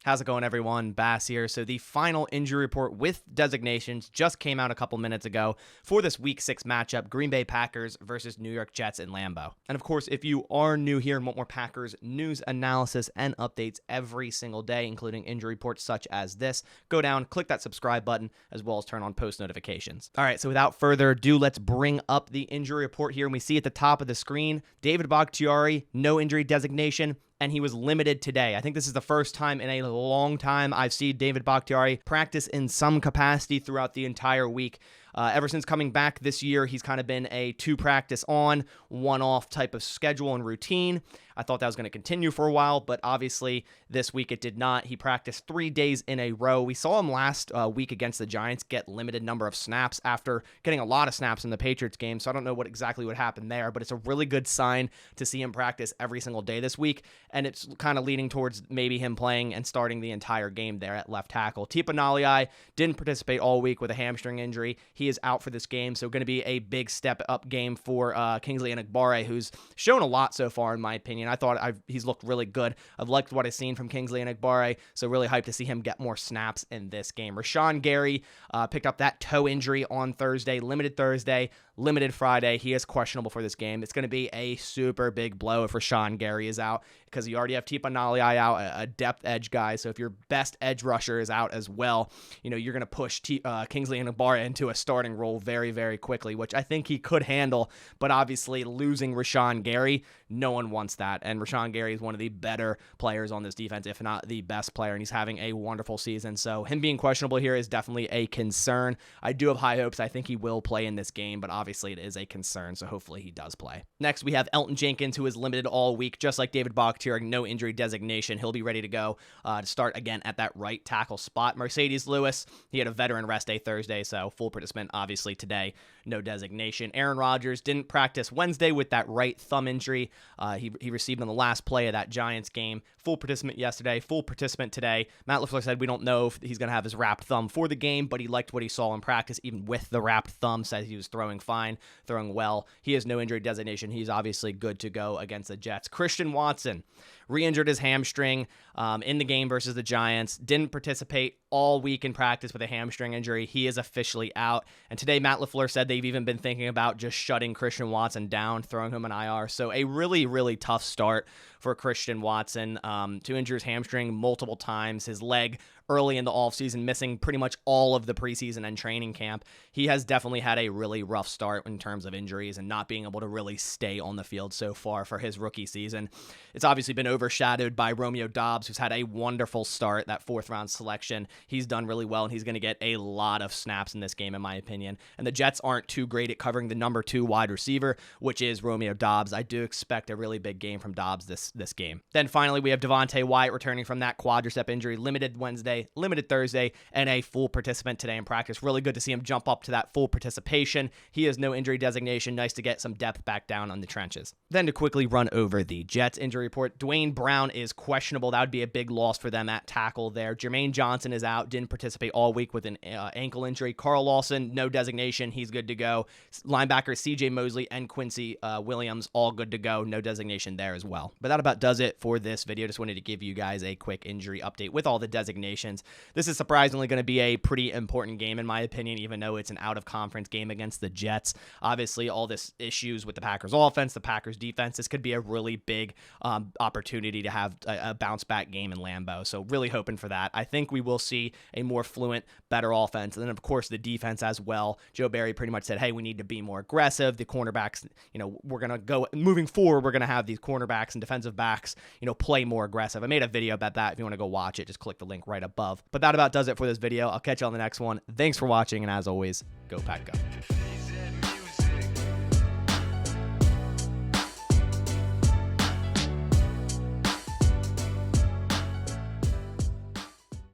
How's it going, everyone? Bass here. So the final injury report with designations just came out a couple minutes ago for this Week 6 matchup, Green Bay Packers versus New York Jets in Lambeau. And of course, if you are new here and want more Packers news, analysis, and updates every single day, including injury reports such as this, go down, click that subscribe button, as well as turn on post notifications. All right, so without further ado, let's bring up the injury report here. And we see at the top of the screen, David Bakhtiari, no injury designation, and he was limited today. I think this is the first time in a long time I've seen David Bakhtiari practice in some capacity throughout the entire week. Ever since coming back this year, he's kind of been a 2 practice on, 1 off type of schedule and routine. I thought that was going to continue for a while, but obviously this week it did not. He practiced 3 days in a row. We saw him last week against the Giants get limited number of snaps after getting a lot of snaps in the Patriots game, so I don't know what exactly would happen there, but it's a really good sign to see him practice every single day this week, and it's kind of leading towards maybe him playing and starting the entire game there at left tackle. Tipa Galeai didn't participate all week with a hamstring injury. He is out for this game, so going to be a big step up game for Kingsley Enagbare, who's shown a lot so far in my opinion. I thought he's looked really good. I've liked what I've seen from Kingsley Enagbare, so really hyped to see him get more snaps in this game. Rashan Gary picked up that toe injury on Thursday, limited Friday. He is questionable for this game. It's going to be a super big blow if Rashan Gary is out, because you already have Tipa Galeai out, a depth edge guy. So if your best edge rusher is out as well, you're going to push Kingsley Enagbare into a starting role very, very quickly, which I think he could handle. But obviously losing Rashan Gary, no one wants that. And Rashan Gary is one of the better players on this defense, if not the best player, and he's having a wonderful season. So him being questionable here is definitely a concern. I do have high hopes. I think he will play in this game, but obviously it is a concern, so hopefully he does play. Next, we have Elton Jenkins, who is limited all week, just like David Bakhtiari, no injury designation. He'll be ready to go to start again at that right tackle spot. Mercedes Lewis, he had a veteran rest day Thursday, so full participant obviously today, no designation. Aaron Rodgers didn't practice Wednesday with that right thumb injury. He received on the last play of that Giants game. Full participant yesterday, full participant today. Matt LaFleur said we don't know if he's going to have his wrapped thumb for the game, but he liked what he saw in practice, even with the wrapped thumb, said he was throwing fine, throwing well. He has no injury designation. He's obviously good to go against the Jets. Christian Watson re-injured his hamstring in the game versus the Giants. Didn't participate all week in practice with a hamstring injury. He is officially out. And today, Matt LaFleur said they've even been thinking about just shutting Christian Watson down, throwing him an IR. So a really, really tough start for Christian Watson to injure his hamstring multiple times. His leg early in the offseason, missing pretty much all of the preseason and training camp. He has definitely had a really rough start in terms of injuries and not being able to really stay on the field so far for his rookie season. It's obviously been overshadowed by Romeo Doubs, who's had a wonderful start, that 4th round selection. He's done really well, and he's going to get a lot of snaps in this game, in my opinion. And the Jets aren't too great at covering the number 2 wide receiver, which is Romeo Doubs. I do expect a really big game from Doubs this game. Then finally, we have Devontae Wyatt returning from that quadricep injury, limited Wednesday, limited Thursday, and a full participant today in practice. Really good to see him jump up to that full participation. He has no injury designation. Nice to get some depth back down on the trenches. Then to quickly run over the Jets injury report, Dwayne Brown is questionable. That would be a big loss for them at tackle there. Jermaine Johnson is out, didn't participate all week with an ankle injury. Carl Lawson, no designation. He's good to go. Linebackers CJ Mosley and Quincy Williams, all good to go. No designation there as well. But that about does it for this video. Just wanted to give you guys a quick injury update with all the designations. This is surprisingly going to be a pretty important game, in my opinion, even though it's an out-of-conference game against the Jets. Obviously, all this issues with the Packers offense, the Packers defense, this could be a really big opportunity to have a bounce-back game in Lambeau. So really hoping for that. I think we will see a more fluent, better offense. And then, of course, the defense as well. Joe Barry pretty much said, hey, we need to be more aggressive. The cornerbacks, we're going to go, moving forward, we're going to have these cornerbacks and defensive backs, play more aggressive. I made a video about that. If you want to go watch it, just click the link right above. But that about does it for this video. I'll catch you on the next one. Thanks for watching, and as always, go Pack Go.